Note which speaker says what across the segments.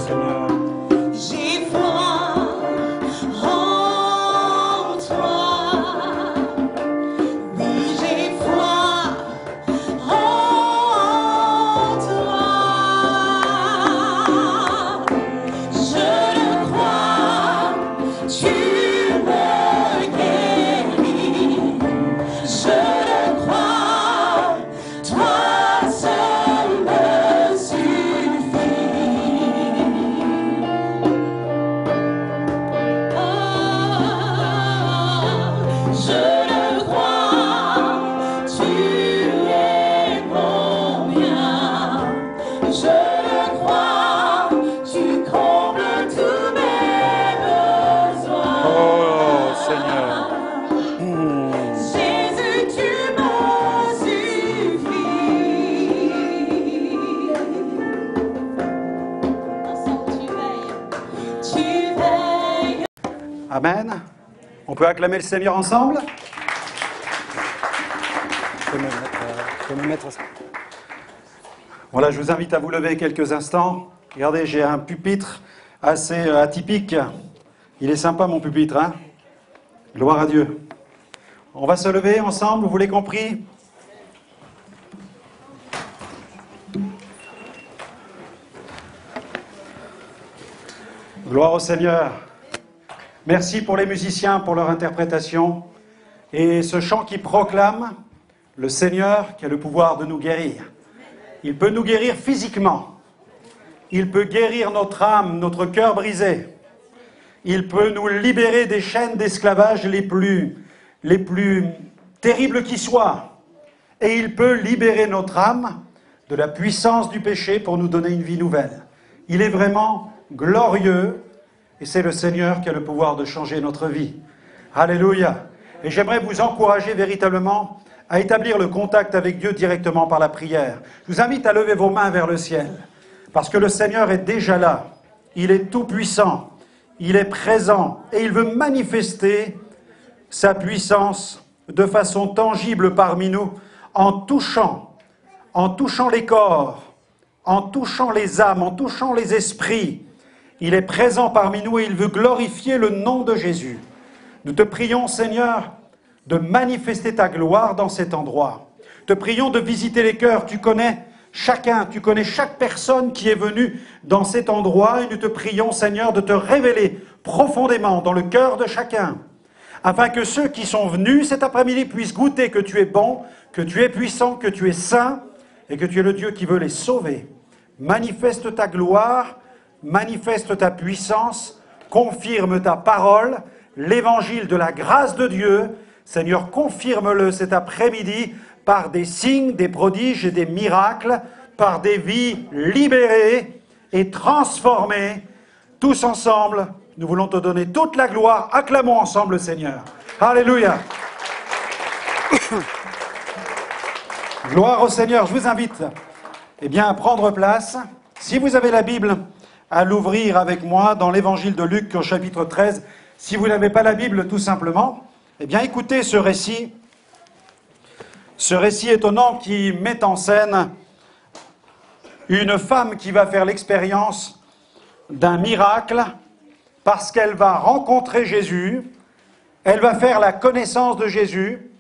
Speaker 1: Seigneur.
Speaker 2: J'ai foi en toi. Oui, j'ai foi en toi. Je le crois, tu me guéris. Je le crois, toi seul me suffis. Je le crois, tu es mon bien. Je le crois, tu combles tous mes besoins.
Speaker 1: Oh, Seigneur.
Speaker 2: Jésus, tu me suffis. Tu veilles.
Speaker 1: Amen. On peut acclamer le Seigneur ensemble? Je peux me mettre ça. Voilà, je vous invite à vous lever quelques instants. Regardez, j'ai un pupitre assez atypique. Il est sympa, mon pupitre, hein? Gloire à Dieu. On va se lever ensemble, vous l'avez compris? Gloire au Seigneur. Merci pour les musiciens, pour leur interprétation. Et ce chant qui proclame le Seigneur qui a le pouvoir de nous guérir. Il peut nous guérir physiquement. Il peut guérir notre âme, notre cœur brisé. Il peut nous libérer des chaînes d'esclavage les plus terribles qui soient. Et il peut libérer notre âme de la puissance du péché pour nous donner une vie nouvelle. Il est vraiment glorieux et c'est le Seigneur qui a le pouvoir de changer notre vie. Alléluia. Et j'aimerais vous encourager véritablement à établir le contact avec Dieu directement par la prière. Je vous invite à lever vos mains vers le ciel parce que le Seigneur est déjà là. Il est tout puissant. Il est présent et il veut manifester sa puissance de façon tangible parmi nous en touchant les corps, en touchant les âmes, en touchant les esprits. Il est présent parmi nous et il veut glorifier le nom de Jésus. Nous te prions, Seigneur, de manifester ta gloire dans cet endroit. Te prions de visiter les cœurs. Tu connais chacun, tu connais chaque personne qui est venue dans cet endroit et nous te prions, Seigneur, de te révéler profondément dans le cœur de chacun, afin que ceux qui sont venus cet après-midi puissent goûter que tu es bon, que tu es puissant, que tu es saint et que tu es le Dieu qui veut les sauver. Manifeste ta gloire, manifeste ta puissance, confirme ta parole, l'évangile de la grâce de Dieu. Seigneur, confirme-le cet après-midi par des signes, des prodiges et des miracles, par des vies libérées et transformées. Tous ensemble, nous voulons te donner toute la gloire. Acclamons ensemble le Seigneur. Alléluia. Gloire au Seigneur. Je vous invite à prendre place. Si vous avez la Bible, à l'ouvrir avec moi dans l'évangile de Luc au chapitre 13. Si vous n'avez pas la Bible, tout simplement, écoutez ce récit étonnant qui met en scène une femme qui va faire l'expérience d'un miracle parce qu'elle va rencontrer Jésus, elle va faire la connaissance de Jésus,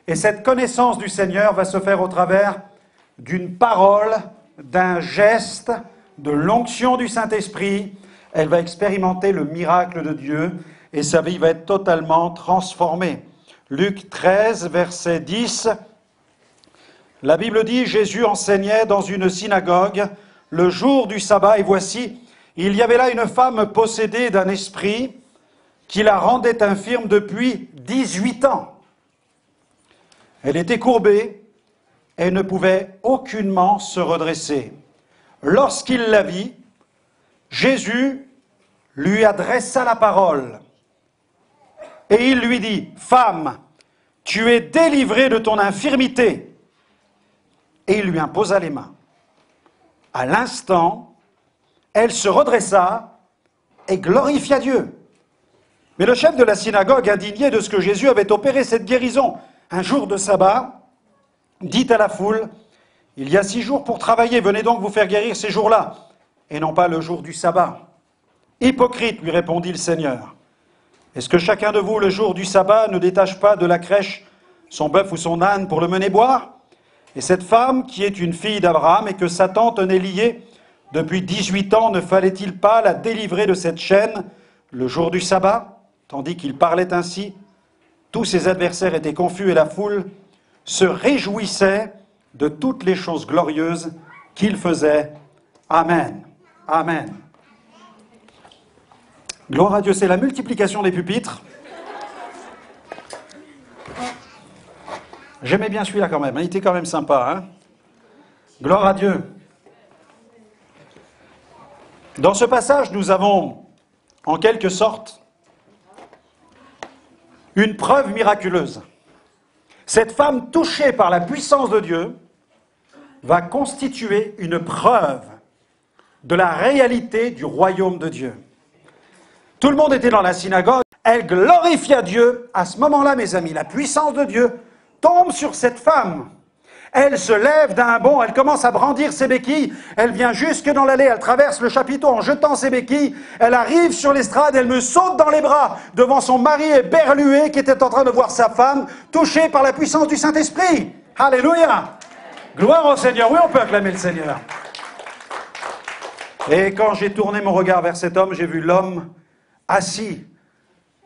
Speaker 1: et cette connaissance du Seigneur va se faire au travers d'une parole, d'un geste, de l'onction du Saint-Esprit. Elle va expérimenter le miracle de Dieu et sa vie va être totalement transformée. Luc 13, verset 10, la Bible dit « Jésus enseignait dans une synagogue le jour du sabbat, et voici, il y avait là une femme possédée d'un esprit qui la rendait infirme depuis 18 ans. Elle était courbée et ne pouvait aucunement se redresser. Lorsqu'il la vit, Jésus lui adressa la parole et il lui dit « Femme, tu es délivrée de ton infirmité. » Et il lui imposa les mains. À l'instant, elle se redressa et glorifia Dieu. Mais le chef de la synagogue, indigné de ce que Jésus avait opéré cette guérison un jour de sabbat, dit à la foule, « Il y a 6 jours pour travailler, venez donc vous faire guérir ces jours-là, et non pas le jour du sabbat. » Hypocrite, lui répondit le Seigneur. Est-ce que chacun de vous, le jour du sabbat, ne détache pas de la crèche son bœuf ou son âne pour le mener boire? Et cette femme, qui est une fille d'Abraham et que Satan tenait liée depuis 18 ans, ne fallait-il pas la délivrer de cette chaîne le jour du sabbat? Tandis qu'il parlait ainsi, tous ses adversaires étaient confus et la foule se réjouissait de toutes les choses glorieuses qu'il faisait. Amen. Amen. Gloire à Dieu, c'est la multiplication des pupitres. J'aimais bien celui-là quand même, il était quand même sympa. Hein? Gloire à Dieu. Dans ce passage, nous avons, en quelque sorte, une preuve miraculeuse. Cette femme touchée par la puissance de Dieu va constituer une preuve de la réalité du royaume de Dieu. Tout le monde était dans la synagogue, elle glorifia Dieu. À ce moment-là, mes amis, la puissance de Dieu tombe sur cette femme. Elle se lève d'un bond, elle commence à brandir ses béquilles, elle vient jusque dans l'allée, elle traverse le chapiteau en jetant ses béquilles, elle arrive sur l'estrade, elle me saute dans les bras devant son mari éberlué qui était en train de voir sa femme touchée par la puissance du Saint-Esprit. Alléluia! Gloire au Seigneur. Oui, on peut acclamer le Seigneur. Et quand j'ai tourné mon regard vers cet homme, j'ai vu l'homme assis.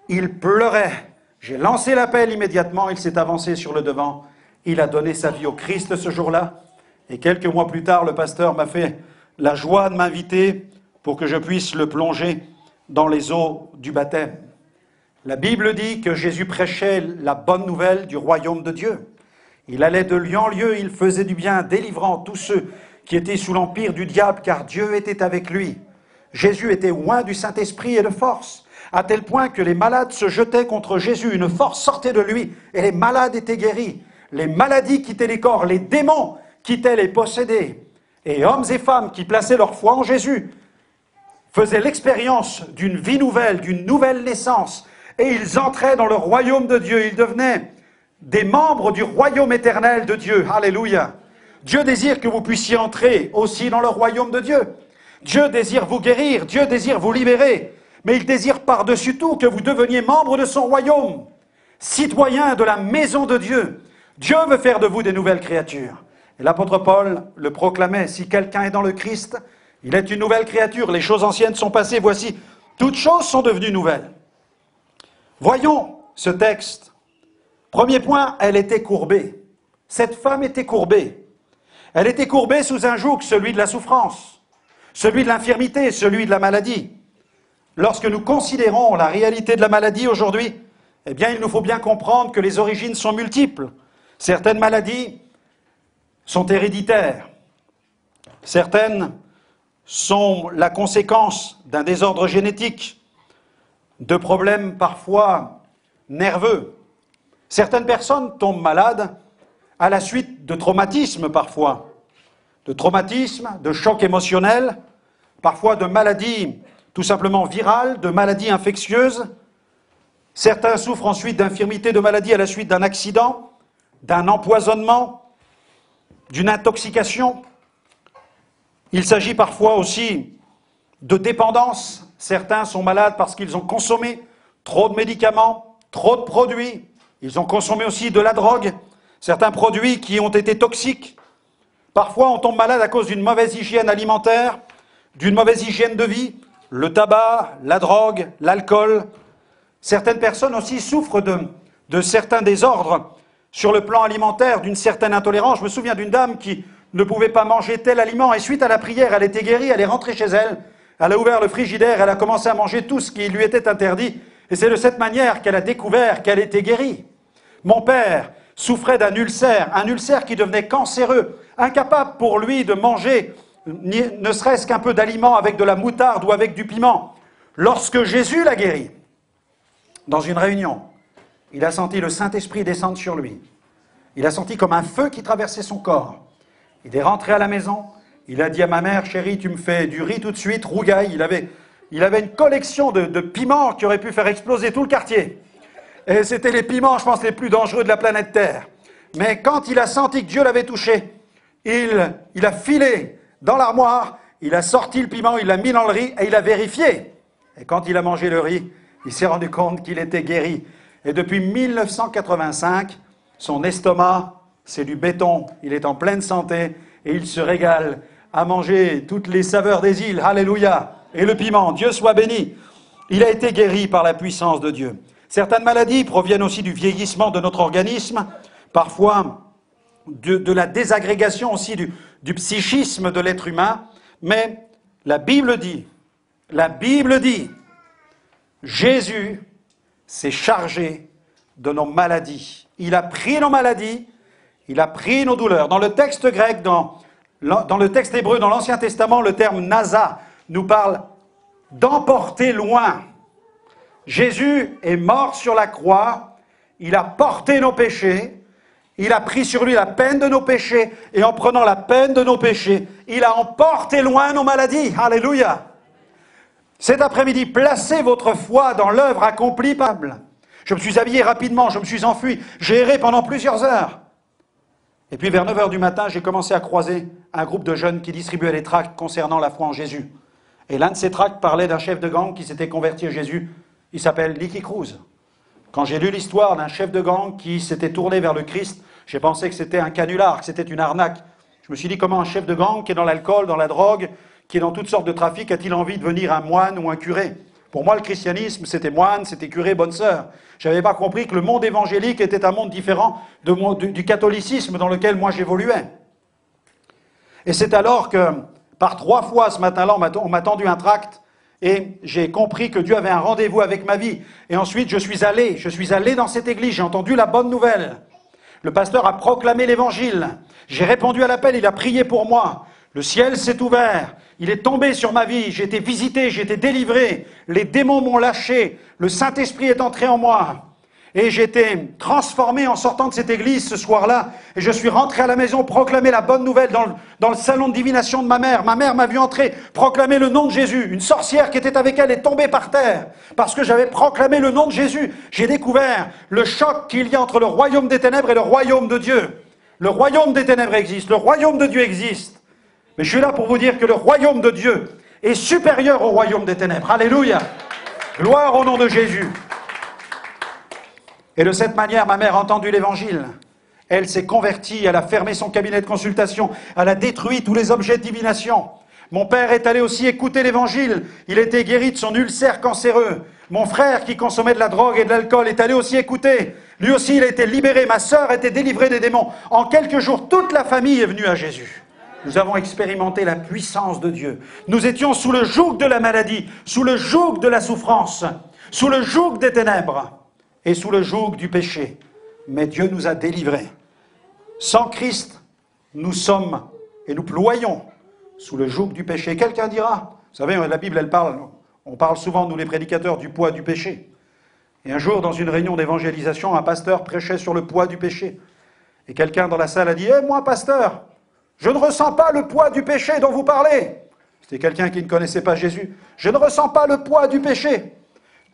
Speaker 1: Il pleurait. J'ai lancé l'appel immédiatement, il s'est avancé sur le devant. Il a donné sa vie au Christ ce jour-là. Et quelques mois plus tard, le pasteur m'a fait la joie de m'inviter pour que je puisse le plonger dans les eaux du baptême. La Bible dit que Jésus prêchait la bonne nouvelle du royaume de Dieu. Il allait de lieu en lieu, il faisait du bien, délivrant tous ceux qui étaient sous l'empire du diable, car Dieu était avec lui. Jésus était oint du Saint-Esprit et de force, à tel point que les malades se jetaient contre Jésus. Une force sortait de lui, et les malades étaient guéris. Les maladies quittaient les corps, les démons quittaient les possédés. Et hommes et femmes qui plaçaient leur foi en Jésus faisaient l'expérience d'une vie nouvelle, d'une nouvelle naissance. Et ils entraient dans le royaume de Dieu. Ils devenaient des membres du royaume éternel de Dieu. Alléluia. Dieu désire que vous puissiez entrer aussi dans le royaume de Dieu. Dieu désire vous guérir, Dieu désire vous libérer. Mais il désire par-dessus tout que vous deveniez membre de son royaume, citoyen de la maison de Dieu. Dieu veut faire de vous des nouvelles créatures. Et l'apôtre Paul le proclamait, si quelqu'un est dans le Christ, il est une nouvelle créature. Les choses anciennes sont passées, voici, toutes choses sont devenues nouvelles. Voyons ce texte. Premier point, elle était courbée. Cette femme était courbée. Elle était courbée sous un joug, celui de la souffrance, celui de l'infirmité, celui de la maladie. Lorsque nous considérons la réalité de la maladie aujourd'hui, eh bien, il nous faut bien comprendre que les origines sont multiples. Certaines maladies sont héréditaires. Certaines sont la conséquence d'un désordre génétique, de problèmes parfois nerveux. Certaines personnes tombent malades à la suite de traumatismes parfois, de traumatismes, de chocs émotionnels, parfois de maladies tout simplement virales, de maladies infectieuses. Certains souffrent ensuite d'infirmités, de maladies à la suite d'un accident, d'un empoisonnement, d'une intoxication. Il s'agit parfois aussi de dépendance. Certains sont malades parce qu'ils ont consommé trop de médicaments, trop de produits. Ils ont consommé aussi de la drogue, certains produits qui ont été toxiques. Parfois, on tombe malade à cause d'une mauvaise hygiène alimentaire, d'une mauvaise hygiène de vie, le tabac, la drogue, l'alcool. Certaines personnes aussi souffrent de certains désordres sur le plan alimentaire, d'une certaine intolérance. Je me souviens d'une dame qui ne pouvait pas manger tel aliment et suite à la prière, elle était guérie, elle est rentrée chez elle, elle a ouvert le frigidaire, elle a commencé à manger tout ce qui lui était interdit. Et c'est de cette manière qu'elle a découvert qu'elle était guérie. Mon père souffrait d'un ulcère qui devenait cancéreux, incapable pour lui de manger ne serait-ce qu'un peu d'aliments avec de la moutarde ou avec du piment. Lorsque Jésus l'a guéri, dans une réunion, il a senti le Saint-Esprit descendre sur lui. Il a senti comme un feu qui traversait son corps. Il est rentré à la maison, il a dit à ma mère, chérie, tu me fais du riz tout de suite, rougaille. Il avait une collection de piments qui aurait pu faire exploser tout le quartier. Et c'était les piments, je pense, les plus dangereux de la planète Terre. Mais quand il a senti que Dieu l'avait touché, il a filé dans l'armoire, il a sorti le piment, il l'a mis dans le riz et il a vérifié. Et quand il a mangé le riz, il s'est rendu compte qu'il était guéri. Et depuis 1985, son estomac, c'est du béton. Il est en pleine santé et il se régale à manger toutes les saveurs des îles. Alléluia. Et le piment, Dieu soit béni. Il a été guéri par la puissance de Dieu. Certaines maladies proviennent aussi du vieillissement de notre organisme, parfois de la désagrégation aussi du psychisme de l'être humain. Mais la Bible dit, Jésus s'est chargé de nos maladies. Il a pris nos maladies, il a pris nos douleurs. Dans le texte grec, dans le texte hébreu, dans l'Ancien Testament, le terme nasa nous parle d'emporter loin. Jésus est mort sur la croix, il a porté nos péchés, il a pris sur lui la peine de nos péchés, et en prenant la peine de nos péchés, il a emporté loin nos maladies. Alléluia. Cet après-midi, placez votre foi dans l'œuvre accomplie par Dieu. Je me suis habillé rapidement, je me suis enfui, j'ai erré pendant plusieurs heures. Et puis vers 9 h du matin, j'ai commencé à croiser un groupe de jeunes qui distribuaient des tracts concernant la foi en Jésus. Et l'un de ces tracts parlait d'un chef de gang qui s'était converti à Jésus. Il s'appelle Nicky Cruz. Quand j'ai lu l'histoire d'un chef de gang qui s'était tourné vers le Christ, j'ai pensé que c'était un canular, que c'était une arnaque. Je me suis dit, comment un chef de gang qui est dans l'alcool, dans la drogue, qui est dans toutes sortes de trafics, a-t-il envie de devenir un moine ou un curé? Pour moi, le christianisme, c'était moine, c'était curé, bonne sœur. Je n'avais pas compris que le monde évangélique était un monde différent du catholicisme dans lequel moi j'évoluais. Et c'est alors que, par 3 fois ce matin-là, on m'a tendu un tract, et j'ai compris que Dieu avait un rendez-vous avec ma vie. Et ensuite, je suis allé dans cette église, j'ai entendu la bonne nouvelle. Le pasteur a proclamé l'évangile. J'ai répondu à l'appel, il a prié pour moi. Le ciel s'est ouvert, il est tombé sur ma vie, j'ai été visité, j'ai été délivré, les démons m'ont lâché, le Saint-Esprit est entré en moi. Et j'ai été transformé en sortant de cette église ce soir-là, et je suis rentré à la maison proclamer la bonne nouvelle dans le salon de divination de ma mère. Ma mère m'a vu entrer, proclamer le nom de Jésus. Une sorcière qui était avec elle est tombée par terre, parce que j'avais proclamé le nom de Jésus. J'ai découvert le choc qu'il y a entre le royaume des ténèbres et le royaume de Dieu. Le royaume des ténèbres existe, le royaume de Dieu existe. Mais je suis là pour vous dire que le royaume de Dieu est supérieur au royaume des ténèbres. Alléluia. Gloire au nom de Jésus. Et de cette manière, ma mère a entendu l'évangile. Elle s'est convertie, elle a fermé son cabinet de consultation, elle a détruit tous les objets de divination. Mon père est allé aussi écouter l'évangile, il était guéri de son ulcère cancéreux. Mon frère, qui consommait de la drogue et de l'alcool, est allé aussi écouter. Lui aussi, il a été libéré, ma sœur a été délivrée des démons. En quelques jours, toute la famille est venue à Jésus. Nous avons expérimenté la puissance de Dieu. Nous étions sous le joug de la maladie, sous le joug de la souffrance, sous le joug des ténèbres et sous le joug du péché. Mais Dieu nous a délivrés. Sans Christ, nous sommes et nous ployons sous le joug du péché. Quelqu'un dira, vous savez, la Bible, elle parle, on parle souvent, nous les prédicateurs, du poids du péché. Et un jour, dans une réunion d'évangélisation, un pasteur prêchait sur le poids du péché. Et quelqu'un dans la salle a dit, moi, pasteur, je ne ressens pas le poids du péché dont vous parlez. C'était quelqu'un qui ne connaissait pas Jésus. Je ne ressens pas le poids du péché.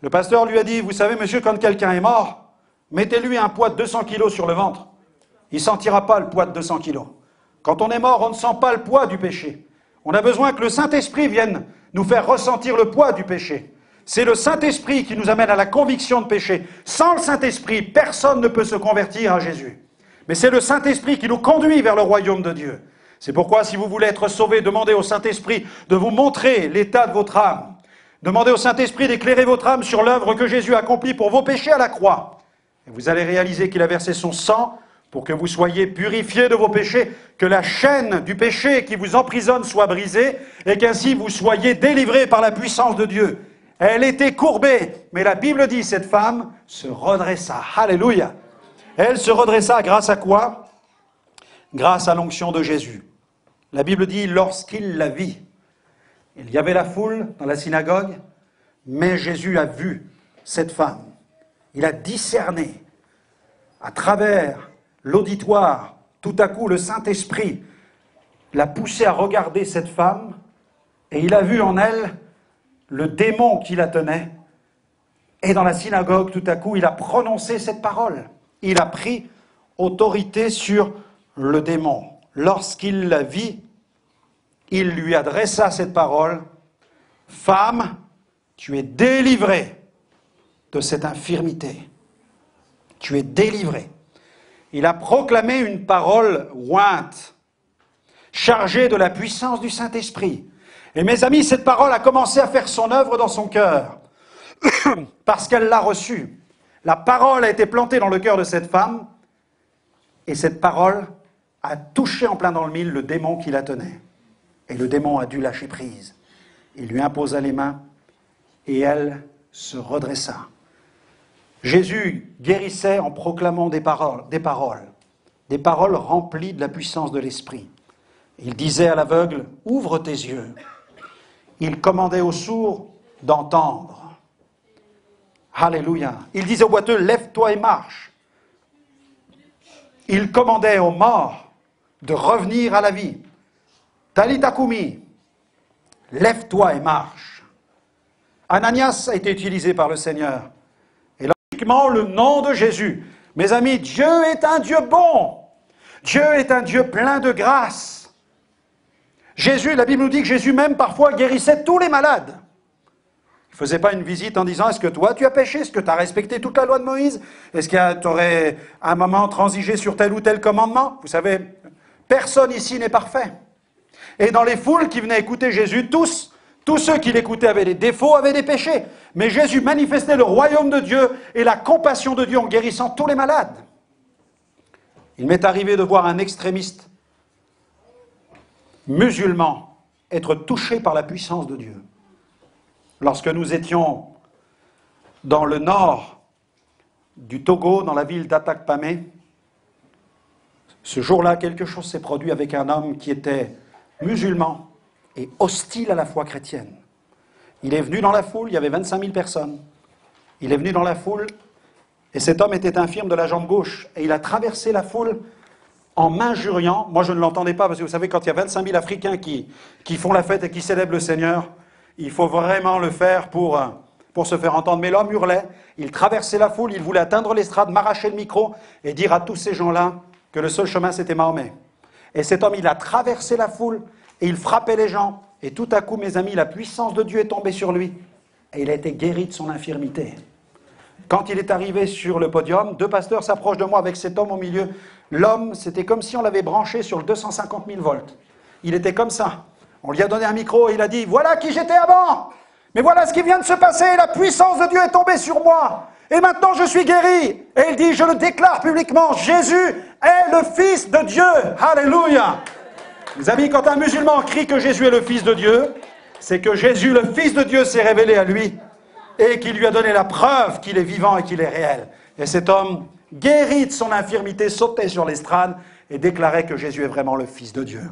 Speaker 1: Le pasteur lui a dit, vous savez, monsieur, quand quelqu'un est mort, mettez-lui un poids de 200 kilos sur le ventre. Il ne sentira pas le poids de 200 kilos. Quand on est mort, on ne sent pas le poids du péché. On a besoin que le Saint-Esprit vienne nous faire ressentir le poids du péché. C'est le Saint-Esprit qui nous amène à la conviction de péché. Sans le Saint-Esprit, personne ne peut se convertir à Jésus. Mais c'est le Saint-Esprit qui nous conduit vers le royaume de Dieu. C'est pourquoi, si vous voulez être sauvé, demandez au Saint-Esprit de vous montrer l'état de votre âme. Demandez au Saint-Esprit d'éclairer votre âme sur l'œuvre que Jésus a accomplie pour vos péchés à la croix. Et vous allez réaliser qu'il a versé son sang pour que vous soyez purifiés de vos péchés, que la chaîne du péché qui vous emprisonne soit brisée, et qu'ainsi vous soyez délivrés par la puissance de Dieu. Elle était courbée, mais la Bible dit, cette femme se redressa. Alléluia. Elle se redressa grâce à quoi? Grâce à l'onction de Jésus. La Bible dit, lorsqu'il la vit, il y avait la foule dans la synagogue, mais Jésus a vu cette femme. Il a discerné à travers l'auditoire. Tout à coup, le Saint-Esprit l'a poussé à regarder cette femme et il a vu en elle le démon qui la tenait. Et dans la synagogue, tout à coup, il a prononcé cette parole. Il a pris autorité sur le démon. Lorsqu'il la vit, il lui adressa cette parole. « Femme, Tu es délivré de cette infirmité. Tu es délivré. Il a proclamé une parole ointe, chargée de la puissance du Saint-Esprit. Et mes amis, cette parole a commencé à faire son œuvre dans son cœur, parce qu'elle l'a reçue. La parole a été plantée dans le cœur de cette femme, et cette parole a touché en plein dans le mille le démon qui la tenait. Et le démon a dû lâcher prise. Il lui imposa les mains, et elle se redressa. Jésus guérissait en proclamant des paroles remplies de la puissance de l'Esprit. Il disait à l'aveugle, « Ouvre tes yeux ». Il commandait aux sourds d'entendre. Alléluia. Il disait aux boiteux, « Lève-toi et marche ». Il commandait aux morts de revenir à la vie. « Talita kumi », lève-toi et marche. Ananias a été utilisé par le Seigneur. Et logiquement, le nom de Jésus. Mes amis, Dieu est un Dieu bon. Dieu est un Dieu plein de grâce. Jésus, la Bible nous dit que Jésus même parfois guérissait tous les malades. Il ne faisait pas une visite en disant « Est-ce que toi tu as péché? Est-ce que tu as respecté toute la loi de Moïse? Est-ce que tu aurais à un moment transigé sur tel ou tel commandement ?» Vous savez, personne ici n'est parfait. Et dans les foules qui venaient écouter Jésus, tous ceux qui l'écoutaient avaient des défauts, avaient des péchés. Mais Jésus manifestait le royaume de Dieu et la compassion de Dieu en guérissant tous les malades. Il m'est arrivé de voir un extrémiste musulman être touché par la puissance de Dieu. Lorsque nous étions dans le nord du Togo, dans la ville d'Atakpamé, ce jour-là, quelque chose s'est produit avec un homme qui était musulman et hostile à la foi chrétienne. Il est venu dans la foule, il y avait 25 000 personnes. Il est venu dans la foule et cet homme était infirme de la jambe gauche et il a traversé la foule en m'injuriant. Moi je ne l'entendais pas parce que vous savez quand il y a 25 000 Africains qui font la fête et qui célèbrent le Seigneur, il faut vraiment le faire pour se faire entendre. Mais l'homme hurlait, il traversait la foule, il voulait atteindre l'estrade, m'arracher le micro et dire à tous ces gens-là que le seul chemin c'était Mahomet. Et cet homme il a traversé la foule et il frappait les gens. Et tout à coup, mes amis, la puissance de Dieu est tombée sur lui. Et il a été guéri de son infirmité. Quand il est arrivé sur le podium, 2 pasteurs s'approchent de moi avec cet homme au milieu. L'homme, c'était comme si on l'avait branché sur le 250 000 volts. Il était comme ça. On lui a donné un micro et il a dit « Voilà qui j'étais avant. Mais voilà ce qui vient de se passer. La puissance de Dieu est tombée sur moi. Et maintenant, je suis guéri. » Et il dit « Je le déclare publiquement. Jésus est le Fils de Dieu. » Alléluia. Mes amis, quand un musulman crie que Jésus est le Fils de Dieu, c'est que Jésus, le Fils de Dieu, s'est révélé à lui et qu'il lui a donné la preuve qu'il est vivant et qu'il est réel. Et cet homme, guéri de son infirmité, sautait sur l'estrade et déclarait que Jésus est vraiment le Fils de Dieu.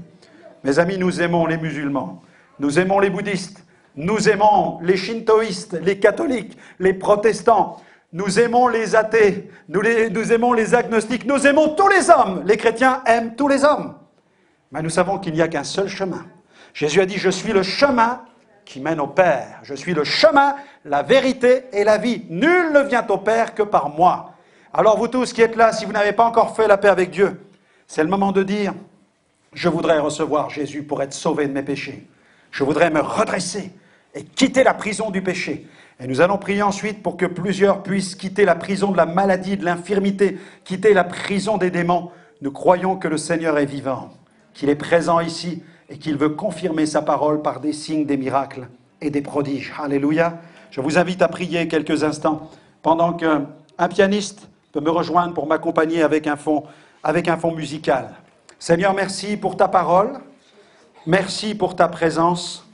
Speaker 1: Mes amis, nous aimons les musulmans, nous aimons les bouddhistes, nous aimons les shintoïstes, les catholiques, les protestants, nous aimons les athées, nous aimons les agnostiques, nous aimons tous les hommes. Les chrétiens aiment tous les hommes. Mais nous savons qu'il n'y a qu'un seul chemin. Jésus a dit, je suis le chemin qui mène au Père. Je suis le chemin, la vérité et la vie. Nul ne vient au Père que par moi. Alors vous tous qui êtes là, si vous n'avez pas encore fait la paix avec Dieu, c'est le moment de dire, je voudrais recevoir Jésus pour être sauvé de mes péchés. Je voudrais me redresser et quitter la prison du péché. Et nous allons prier ensuite pour que plusieurs puissent quitter la prison de la maladie, de l'infirmité, quitter la prison des démons. Nous croyons que le Seigneur est vivant, qu'il est présent ici et qu'il veut confirmer sa parole par des signes, des miracles et des prodiges. Alléluia. Je vous invite à prier quelques instants pendant qu'un pianiste peut me rejoindre pour m'accompagner avec un fond musical. Seigneur, merci pour ta parole. Merci pour ta présence.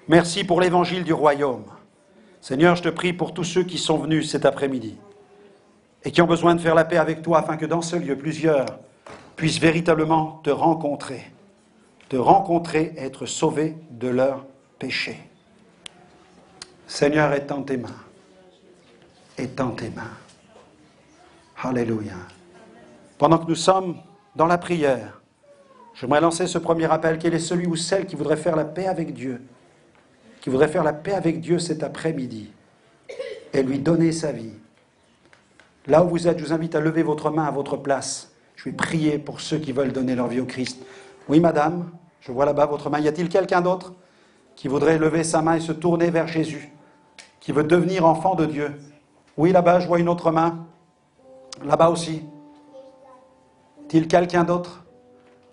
Speaker 1: Merci pour l'évangile du royaume. Seigneur, je te prie pour tous ceux qui sont venus cet après-midi et qui ont besoin de faire la paix avec toi afin que dans ce lieu, plusieurs puissent véritablement te rencontrer et être sauvés de leurs péchés. Seigneur, étends tes mains. Étends tes mains. Alléluia. Pendant que nous sommes dans la prière, j'aimerais lancer ce premier appel. Quel est celui ou celle qui voudrait faire la paix avec Dieu, qui voudrait faire la paix avec Dieu cet après-midi et lui donner sa vie? Là où vous êtes, je vous invite à lever votre main à votre place. Je vais prier pour ceux qui veulent donner leur vie au Christ. Oui, madame, je vois là-bas votre main. Y a-t-il quelqu'un d'autre qui voudrait lever sa main et se tourner vers Jésus? qui veut devenir enfant de Dieu. Oui, là-bas, je vois une autre main. Là-bas aussi. Est-il quelqu'un d'autre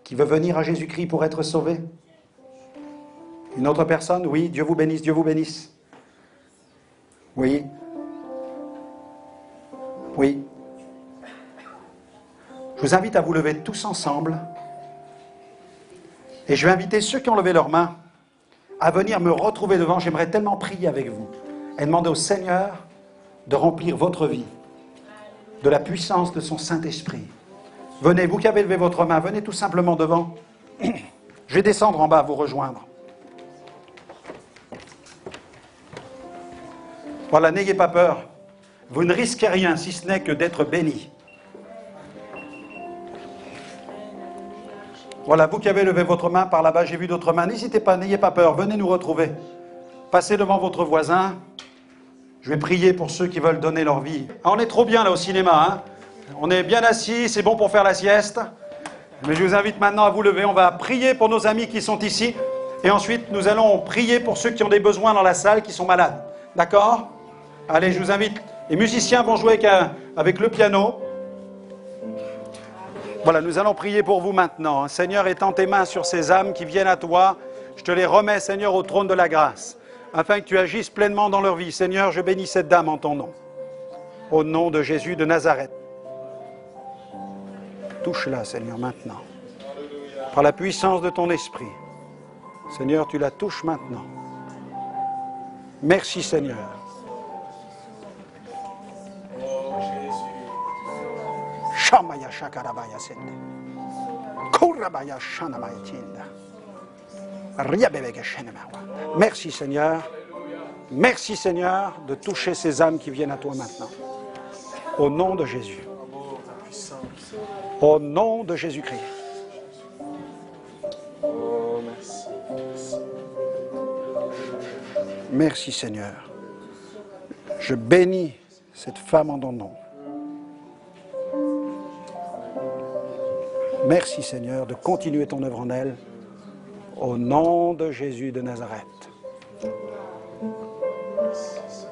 Speaker 1: qui veut venir à Jésus-Christ pour être sauvé? Une autre personne? Oui, Dieu vous bénisse, Dieu vous bénisse. Oui. Oui. Je vous invite à vous lever tous ensemble. Et je vais inviter ceux qui ont levé leurs mains à venir me retrouver devant. J'aimerais tellement prier avec vous et demander au Seigneur de remplir votre vie de la puissance de son Saint-Esprit. Venez, vous qui avez levé votre main, venez tout simplement devant. Je vais descendre en bas vous rejoindre. Voilà, n'ayez pas peur. Vous ne risquez rien si ce n'est que d'être béni. Voilà, vous qui avez levé votre main par là-bas, j'ai vu d'autres mains. N'hésitez pas, n'ayez pas peur, venez nous retrouver. Passez devant votre voisin. Je vais prier pour ceux qui veulent donner leur vie. Ah, on est trop bien là au cinéma, hein? On est bien assis, c'est bon pour faire la sieste. Mais je vous invite maintenant à vous lever. On va prier pour nos amis qui sont ici. Et ensuite, nous allons prier pour ceux qui ont des besoins dans la salle, qui sont malades. D'accord? Allez, je vous invite. Les musiciens vont jouer avec le piano. Voilà, nous allons prier pour vous maintenant. Seigneur, étends tes mains sur ces âmes qui viennent à toi. Je te les remets, Seigneur, au trône de la grâce, afin que tu agisses pleinement dans leur vie. Seigneur, je bénis cette dame en ton nom. Au nom de Jésus de Nazareth. Touche-la, Seigneur, maintenant. Par la puissance de ton esprit. Seigneur, tu la touches maintenant. Merci, Seigneur. Shamaya shakarabaya sende. Korabaya shanamaya tinda. Riabebeke shenemawa. Merci, Seigneur. Merci, Seigneur, de toucher ces âmes qui viennent à toi maintenant. Au nom de Jésus. Au nom de Jésus-Christ.
Speaker 3: Oh, merci.
Speaker 1: Merci, Seigneur. Je bénis cette femme en ton nom. Merci, Seigneur, de continuer ton œuvre en elle. Au nom de Jésus de Nazareth.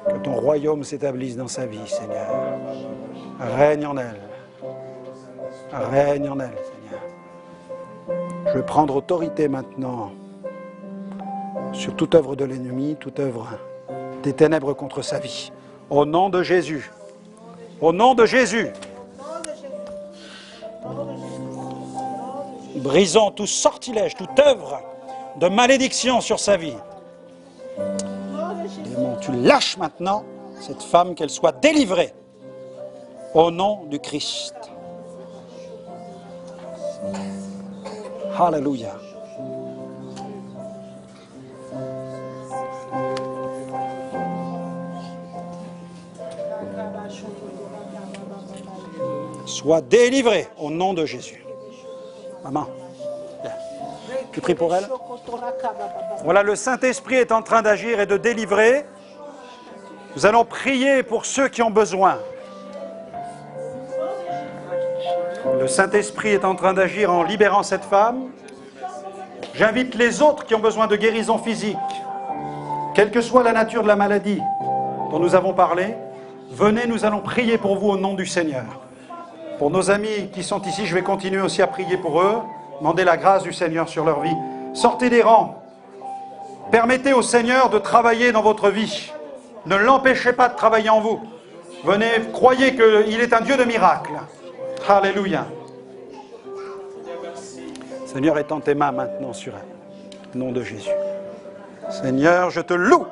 Speaker 1: Que ton royaume s'établisse dans sa vie, Seigneur. Règne en elle. Règne en elle, Seigneur. Je vais prendre autorité maintenant sur toute œuvre de l'ennemi, toute œuvre des ténèbres contre sa vie. Au nom de Jésus. Au nom de Jésus. Brisons tout sortilège, toute œuvre de malédiction sur sa vie. Démon, tu lâches maintenant cette femme, qu'elle soit délivrée. Au nom du Christ. Alléluia. Sois délivrée au nom de Jésus. Maman, viens. Tu pries pour elle? Voilà, le Saint-Esprit est en train d'agir et de délivrer. Nous allons prier pour ceux qui ont besoin. Le Saint-Esprit est en train d'agir en libérant cette femme. J'invite les autres qui ont besoin de guérison physique, quelle que soit la nature de la maladie dont nous avons parlé. Venez, nous allons prier pour vous au nom du Seigneur. Pour nos amis qui sont ici, je vais continuer aussi à prier pour eux, demander la grâce du Seigneur sur leur vie. Sortez des rangs. Permettez au Seigneur de travailler dans votre vie. Ne l'empêchez pas de travailler en vous. Venez, croyez qu'il est un Dieu de miracles. Alléluia. Seigneur, étends tes mains maintenant sur elle. Au nom de Jésus. Seigneur, je te loue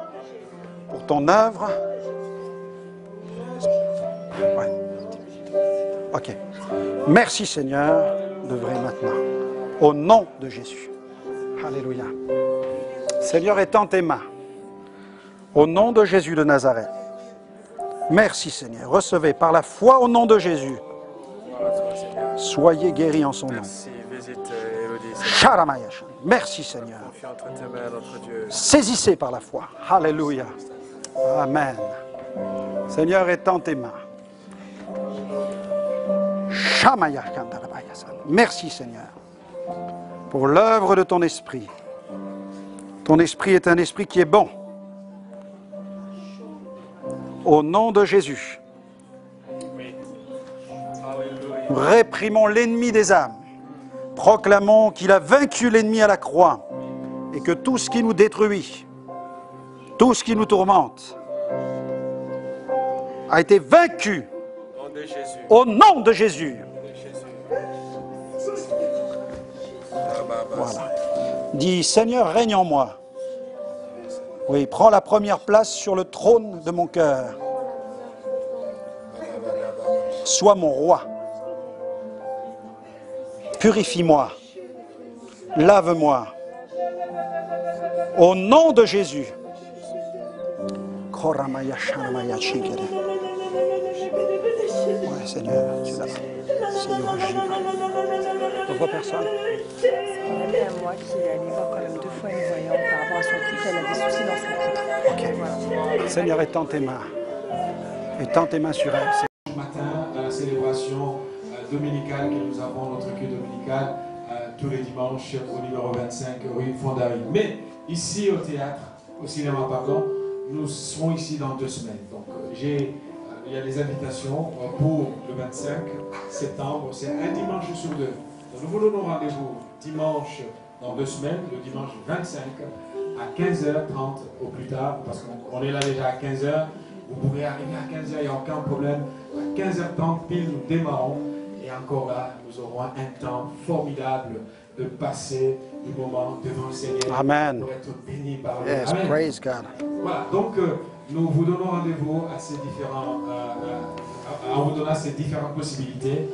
Speaker 1: pour ton œuvre. Ouais. Ok. Merci, Seigneur, de vrai maintenant. Au nom de Jésus. Alléluia. Seigneur, étends tes mains. Au nom de Jésus de Nazareth. Merci, Seigneur. Recevez par la foi au nom de Jésus. Soyez guéris en son nom.
Speaker 3: Merci, visite Élodie.
Speaker 1: Merci, Seigneur.
Speaker 3: Confie entre tes mains, notre Dieu.
Speaker 1: Saisissez par la foi. Alléluia. Amen. Seigneur, étends tes mains. Merci, Seigneur, pour l'œuvre de ton esprit. Ton esprit est un esprit qui est bon. Au nom de Jésus, nous réprimons l'ennemi des âmes. Proclamons qu'il a vaincu l'ennemi à la croix et que tout ce qui nous détruit, tout ce qui nous tourmente, a été vaincu au nom de Jésus. Voilà. Dis, Seigneur, règne en moi. Oui, prends la première place sur le trône de mon cœur. Sois mon roi. Purifie-moi. Lave-moi. Au nom de Jésus. Oui, Seigneur, tu es là. Seigneur, agis. D'autres personnes?
Speaker 4: C'est une amie à moi qui est allée voir quand même 2 fois une voyante par rapport à son couple. Elle a des soucis dans son couple.
Speaker 1: Ok. Voilà. Seigneur, étends tes mains. Étends tes mains sur elle.
Speaker 5: Ce matin, à la célébration dominicale que nous avons, notre culte dominical, tous les dimanches au numéro 25 rue Fondary. Mais ici au théâtre, au cinéma, pardon, nous serons ici dans 2 semaines. Donc il y a des invitations pour le 25 septembre. C'est un dimanche sur 2. Donc, nous voulons nos rendez-vous dimanche dans 2 semaines, le dimanche 25 à 15h30 au plus tard, parce qu'on est là déjà à 15h. Vous pourrez arriver à 15h, il n'y a aucun problème. À 15h30 pile, nous démarrons. Et encore là, nous aurons un temps formidable de passer du moment devant le Seigneur.
Speaker 1: Amen.
Speaker 5: Pour être béni par lui.
Speaker 1: Yes,
Speaker 5: Amen.
Speaker 1: praise God.
Speaker 5: Voilà, donc nous vous donnons rendez-vous à ces différents, en vous donnant ces différentes possibilités.